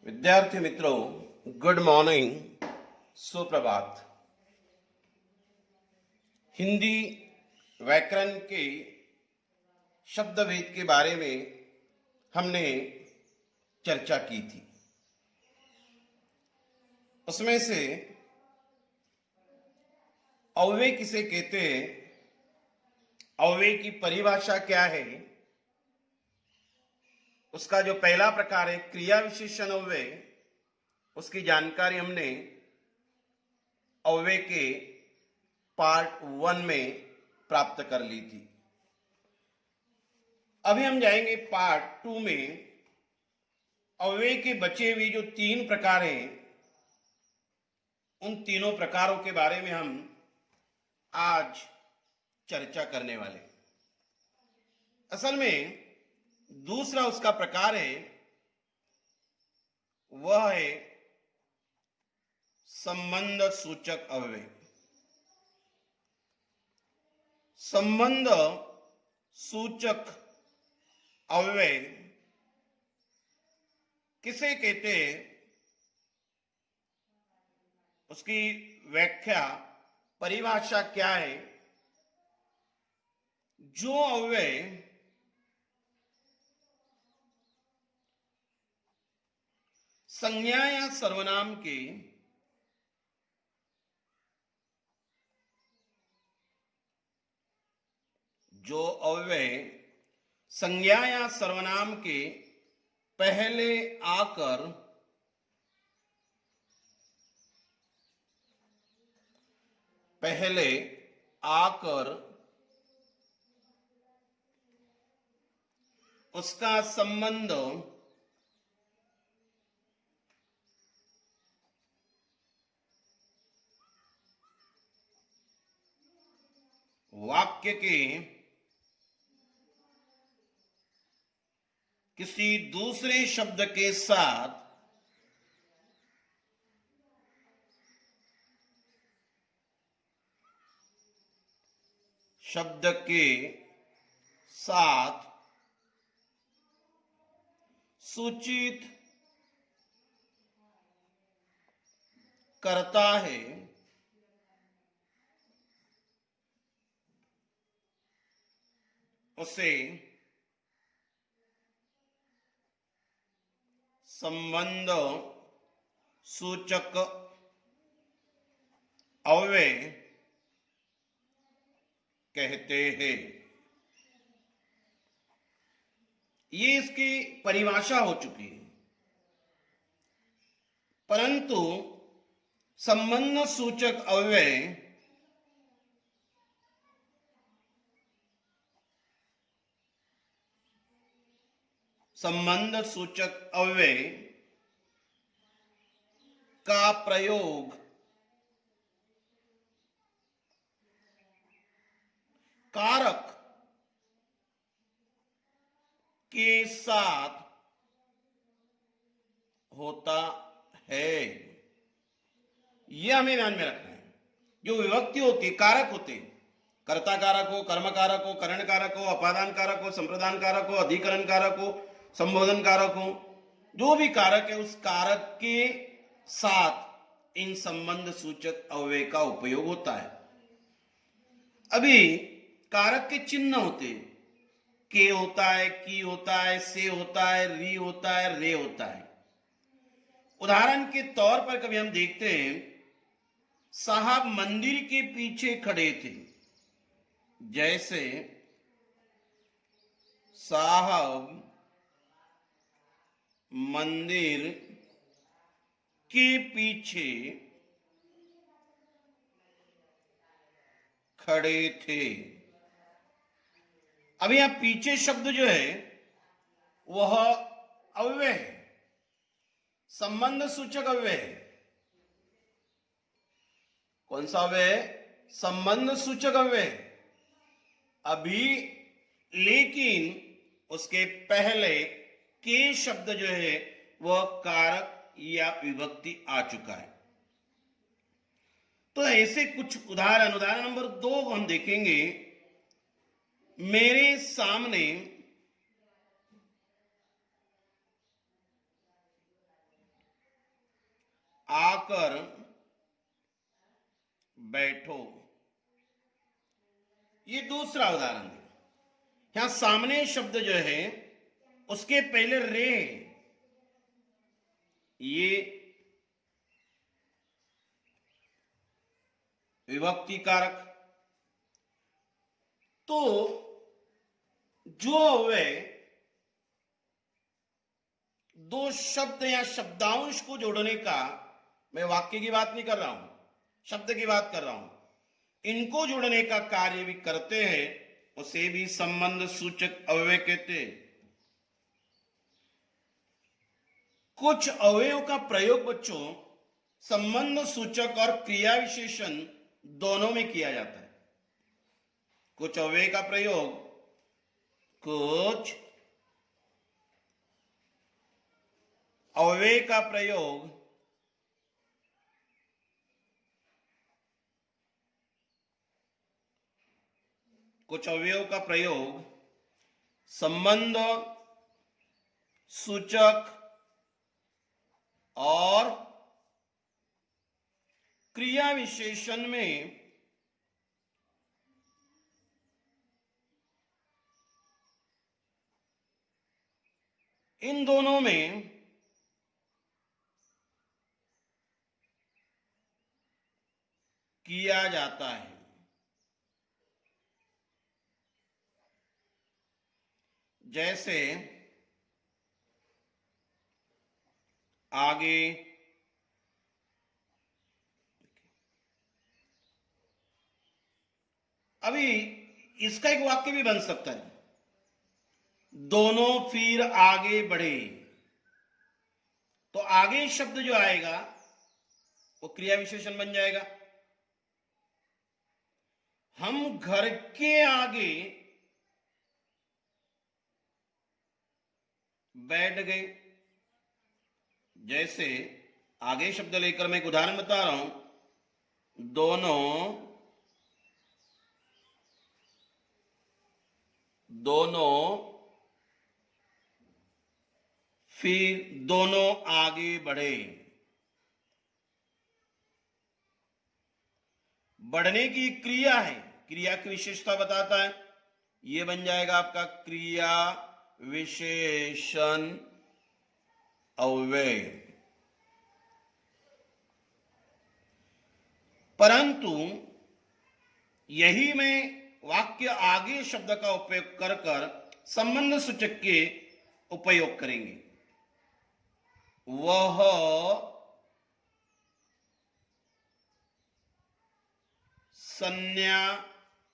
विद्यार्थी मित्रों, good morning, सुप्रभात। हिंदी व्याकरण के शब्द भेद के बारे में हमने चर्चा की थी। उसमें से अव्यय किसे कहते हैं, अव्यय की परिभाषा क्या है, उसका जो पहला प्रकार है क्रिया विशेषण अव्यय, उसकी जानकारी हमने अव्यय के पार्ट 1 में प्राप्त कर ली थी। अभी हम जाएंगे पार्ट 2 में। अव्यय के बचे हुए जो 3 प्रकार हैं, उन तीनों प्रकारों के बारे में हम आज चर्चा करने वाले। असल में दूसरा उसका प्रकार है, वह है संबंध सूचक अव्यय। संबंध सूचक अव्यय किसे कहते हैं, उसकी व्याख्या, परिभाषा क्या है। जो अव्यय संज्ञा या सर्वनाम के संज्ञा या सर्वनाम के पहले आकर उसका संबंध वाक्य के किसी दूसरे शब्द के साथ सूचित करता है, उसे संबंध सूचक अव्यय कहते हैं। ये इसकी परिभाषा हो चुकी है। परंतु संबंध सूचक अव्यय का प्रयोग कारक के साथ होता है। यह हमें ध्यान में रखना है। जो विभक्ति होती है, कारक होते हैं, कर्ता कारक हो, कर्म कारक हो, करण कारक हो, अपादान कारक हो, संप्रदान कारक हो, अधिकरण कारक हो, संबोधन कारक हो, जो भी कारक है उस कारक के साथ इन संबंध सूचक अव्यय का उपयोग होता है। अभी कारक के चिन्ह होते हैं, के होता है, की होता है, से होता है, री होता है, रे होता है। उदाहरण के तौर पर कभी हम देखते हैं, साहब मंदिर के पीछे खड़े थे। जैसे साहब मंदिर के पीछे खड़े थे। अभी यहां पीछे शब्द जो है वह अव्यय है, संबंध सूचक अव्यय है। कौन सा अव्यय? संबंध सूचक अव्यय। अभी लेकिन उसके पहले के शब्द जो है वह कारक या विभक्ति आ चुका है। तो ऐसे कुछ उदाहरण नंबर 2 हम देखेंगे। मेरे सामने आकर बैठो। ये दूसरा उदाहरण है। यहां सामने शब्द जो है उसके पहले रे, ये विभक्ति कारक। तो जो अव्यय दो शब्द या शब्दांश को जोड़ने का, मैं वाक्य की बात नहीं कर रहा हूं, शब्द की बात कर रहा हूं, इनको जोड़ने का कार्य भी करते हैं, उसे भी संबंध सूचक अव्यय कहते हैं। कुछ अवयवों का प्रयोग बच्चों संबंध सूचक और क्रिया विशेषण दोनों में किया जाता है। कुछ अव्यय का प्रयोग, कुछ अव्यय का प्रयोग कुछ अवयव का प्रयोग संबंध सूचक और क्रिया विशेषण में इन दोनों में किया जाता है। जैसे आगे, अभी इसका एक वाक्य भी बन सकता है, दोनों फिर आगे बढ़े। तो आगे शब्द जो आएगा वो क्रिया विशेषण बन जाएगा। हम घर के आगे बैठ गए। जैसे आगे शब्द लेकर मैं एक उदाहरण बता रहा हूं, दोनों फिर दोनों आगे बढ़े। बढ़ने की क्रिया है, क्रिया की विशेषता बताता है, यह बन जाएगा आपका क्रिया विशेषण अव्यय। परंतु यही में वाक्य आगे शब्द का उपयोग कर कर संबंध सूचक के उपयोग करेंगे। वह सन्यासी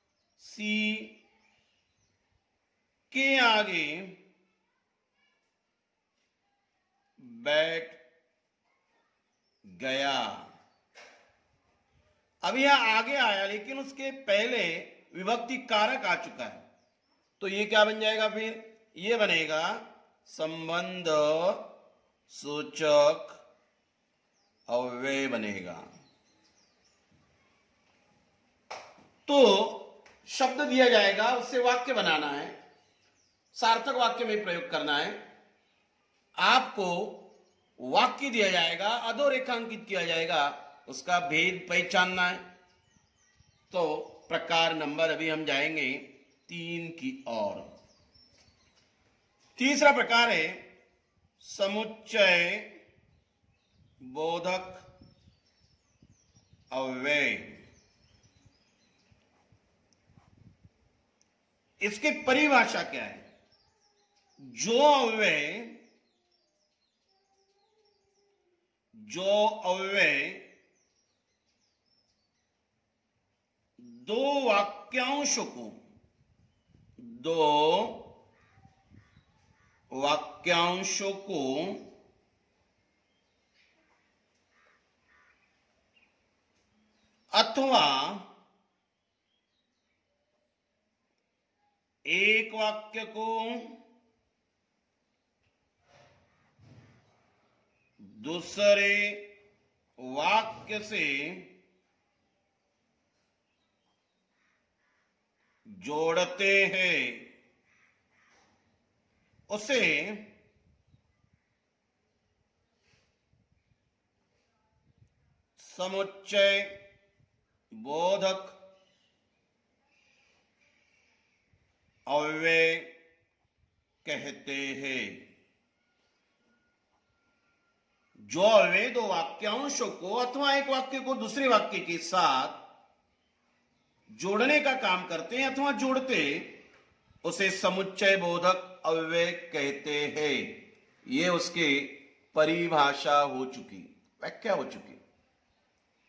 के आगे बैठ गया। अब यह आगे आया लेकिन उसके पहले विभक्ति कारक आ चुका है, तो ये क्या बन जाएगा? फिर ये बनेगा संबंध सूचक अव्यय बनेगा। तो शब्द दिया जाएगा, उससे वाक्य बनाना है, सार्थक वाक्य में प्रयोग करना है। आपको वाक्य दिया जाएगा, अधोरेखांकित किया जाएगा, उसका भेद पहचानना है। तो प्रकार नंबर अभी हम जाएंगे 3 की ओर। तीसरा प्रकार है समुच्चय बोधक अव्यय। इसकी परिभाषा क्या है? जो अव्यय दो वाक्यांशों को अथवा एक वाक्य को दूसरे वाक्य से जोड़ते हैं, उसे समुच्चय बोधक अव्यय कहते हैं। जो अव्यय दो वाक्यांशों को अथवा एक वाक्य को दूसरे वाक्य के साथ जोड़ने का काम करते हैं अथवा जोड़ते, उसे समुच्चय बोधक अव्यय कहते हैं। यह उसकी परिभाषा हो चुकी, व्याख्या हो चुकी।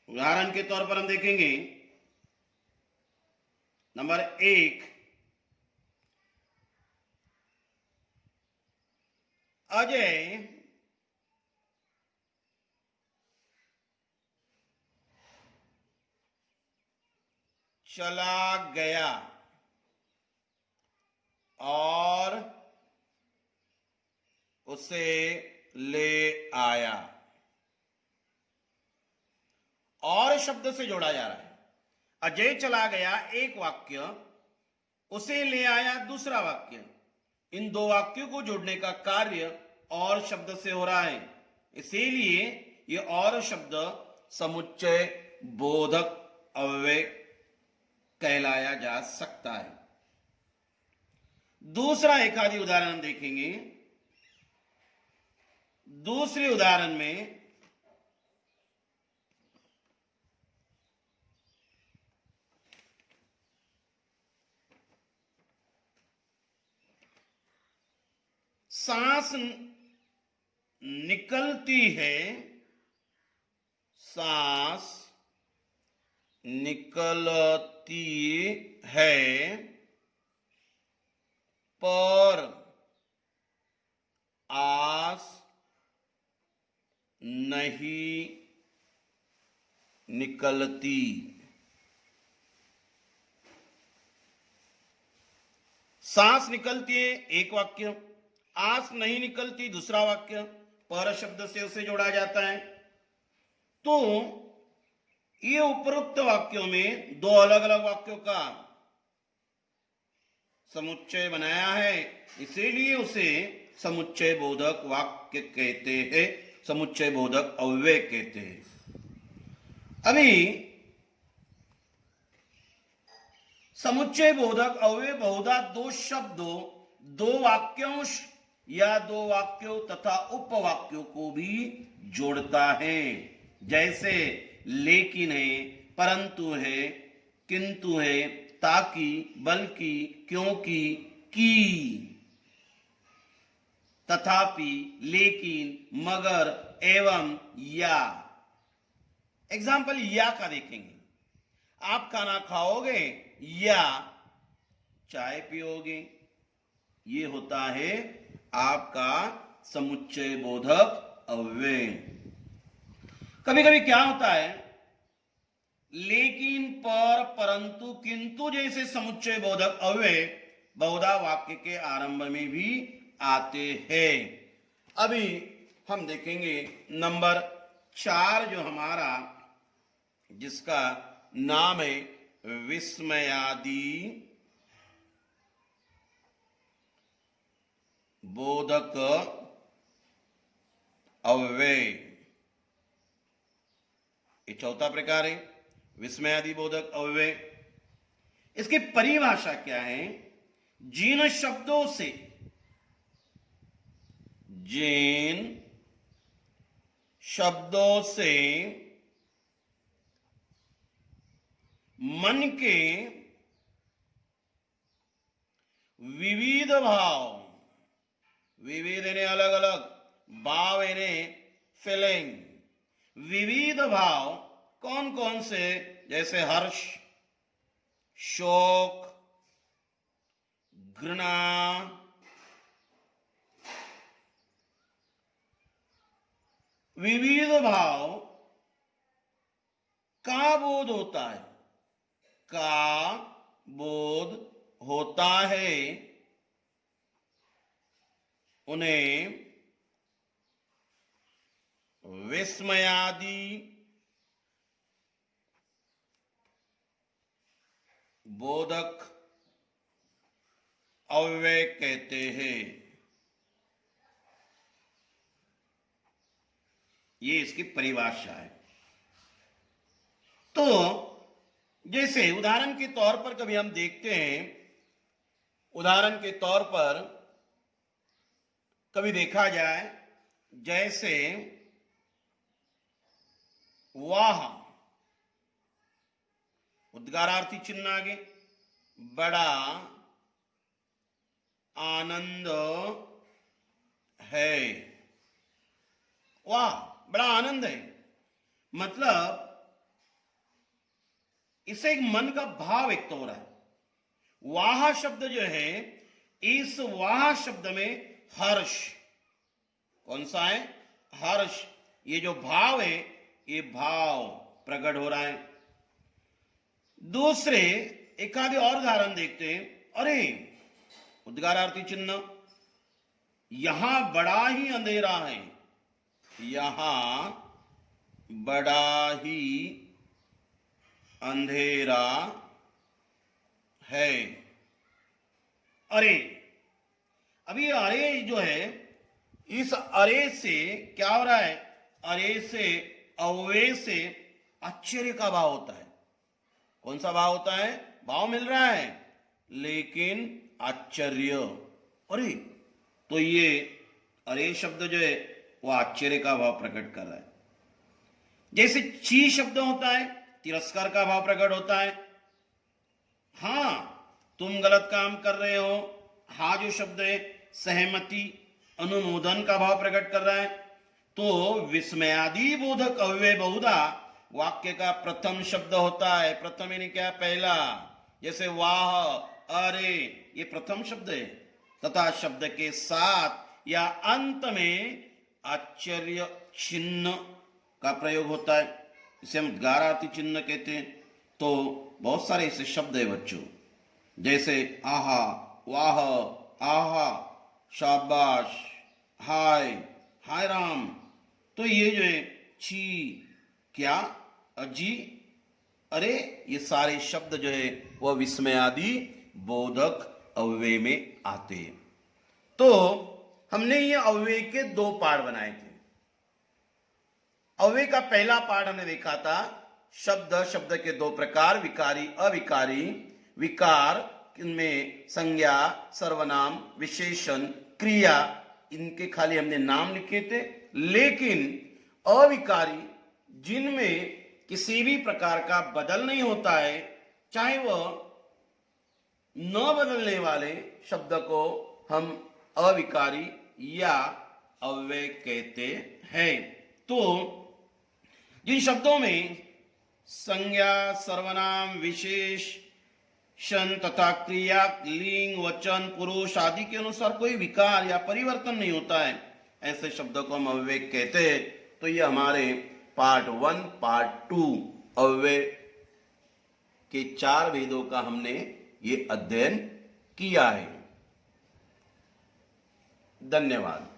उदाहरण के तौर पर हम देखेंगे, नंबर 1, अजय चला गया और उसे ले आया। और शब्द से जोड़ा जा रहा है। अजय चला गया एक वाक्य, उसे ले आया दूसरा वाक्य। इन दो वाक्यों को जोड़ने का कार्य और शब्द से हो रहा है, इसीलिए यह और शब्द समुच्चय बोधक अव्यय कहलाया जा सकता है। दूसरा एक आदि उदाहरण हम देखेंगे। दूसरे उदाहरण में सांस निकलती है, सांस निकलती है, पर आस नहीं निकलती। सांस निकलती है एक वाक्य, आस नहीं निकलती दूसरा वाक्य, पर शब्द से उसे जोड़ा जाता है। तो ये उपरोक्त वाक्यों में दो अलग अलग वाक्यों का समुच्चय बनाया है, इसीलिए उसे समुच्चय बोधक वाक्य कहते हैं, समुच्चय बोधक अव्यय कहते हैं। अभी समुच्चय बोधक अव्यय बहुधा दो शब्दों, दो वाक्यांश या दो वाक्यों तथा उपवाक्यों को भी जोड़ता है। जैसे लेकिन है, परंतु है, किंतु है, ताकि, बल्कि, क्योंकि, की, तथापि, लेकिन, मगर, एवं, या। एग्जाम्पल या का देखेंगे। आप खाना खाओगे या चाय पियोगे, ये होता है आपका समुच्चय बोधक अव्यय। कभी कभी क्या होता है, लेकिन, पर, परंतु, किंतु जैसे समुच्चय बोधक अव्यय बहुधा वाक्य के आरंभ में भी आते हैं। अभी हम देखेंगे नंबर 4 जो हमारा, जिसका नाम है विस्मयादि बोधक अव्यय। ये चौथा प्रकार है, विस्मयादि बोधक अव्यय। इसकी परिभाषा क्या है? जिन शब्दों से, जिन शब्दों से मन के विविध भाव, विविध यानी अलग अलग, भाव यानी फीलिंग, विविध भाव कौन कौन से, जैसे हर्ष, शोक, घृणा, विविध भाव का बोध होता है, का बोध होता है, उन्हें विस्मयादि बोधक अव्यय कहते हैं। ये इसकी परिभाषा है। तो जैसे उदाहरण के तौर पर कभी हम देखते हैं, उदाहरण के तौर पर कभी देखा जाए, जैसे वाह, उद्गारार्थी चिन्ह आगे, बड़ा आनंद है। वाह, बड़ा आनंद है, मतलब इससे एक मन का भाव व्यक्त हो रहा है। वाह शब्द जो है, इस वाह शब्द में हर्ष, कौन सा है? हर्ष। ये जो भाव है, ये भाव प्रकट हो रहा है। दूसरे एक आधे और उदाहरण देखते हैं। अरे, उद्गारार्थी चिन्ह, यहां बड़ा ही अंधेरा है, यहां बड़ा ही अंधेरा है। अरे, अभी अरे जो है, इस अरे से क्या हो रहा है? अरे से, अव्यय से आश्चर्य का भाव होता है। कौन सा भाव होता है? भाव मिल रहा है, लेकिन आश्चर्य। अरे, तो ये अरे शब्द जो है वो आश्चर्य का भाव प्रकट कर रहा है। जैसे ची शब्द होता है, तिरस्कार का भाव प्रकट होता है। हां, तुम गलत काम कर रहे हो। हा जो शब्द है, सहमति, अनुमोदन का भाव प्रकट कर रहा है। तो विस्मयादि बोधक अव्यय बहुधा वाक्य का प्रथम शब्द होता है। प्रथम यानी क्या? पहला। जैसे वाह, अरे, ये प्रथम शब्द है, तथा शब्द के साथ या अंत में आश्चर्य चिन्ह का प्रयोग होता है। इसे हम उद्गारार्थी चिन्ह कहते हैं। तो बहुत सारे ऐसे शब्द है बच्चों, जैसे आहा, वाह, आहा, शाबाश, हाय, हाय राम। तो ये जो है छी, क्या, अजी, अरे, ये सारे शब्द जो है वह विस्मयादि बोधक अव्यय में आते हैं। तो हमने ये अव्यय के दो पार्ट बनाए थे। अव्यय का पहला पार्ट हमने देखा था, शब्द, शब्द के दो प्रकार, विकारी, अविकारी। विकार में संज्ञा, सर्वनाम, विशेषण, क्रिया, इनके खाली हमने नाम लिखे थे। लेकिन अविकारी, जिनमें किसी भी प्रकार का बदल नहीं होता है, चाहे वह न बदलने वाले शब्द को हम अविकारी या अव्यय कहते हैं। तो जिन शब्दों में संज्ञा, सर्वनाम, विशेषण तथा क्रिया, लिंग, वचन, पुरुष आदि के अनुसार कोई विकार या परिवर्तन नहीं होता है, ऐसे शब्दों को हम अव्यय कहते हैं। तो ये हमारे पार्ट 1, पार्ट 2 अव्यय के 4 भेदों का हमने ये अध्ययन किया है। धन्यवाद।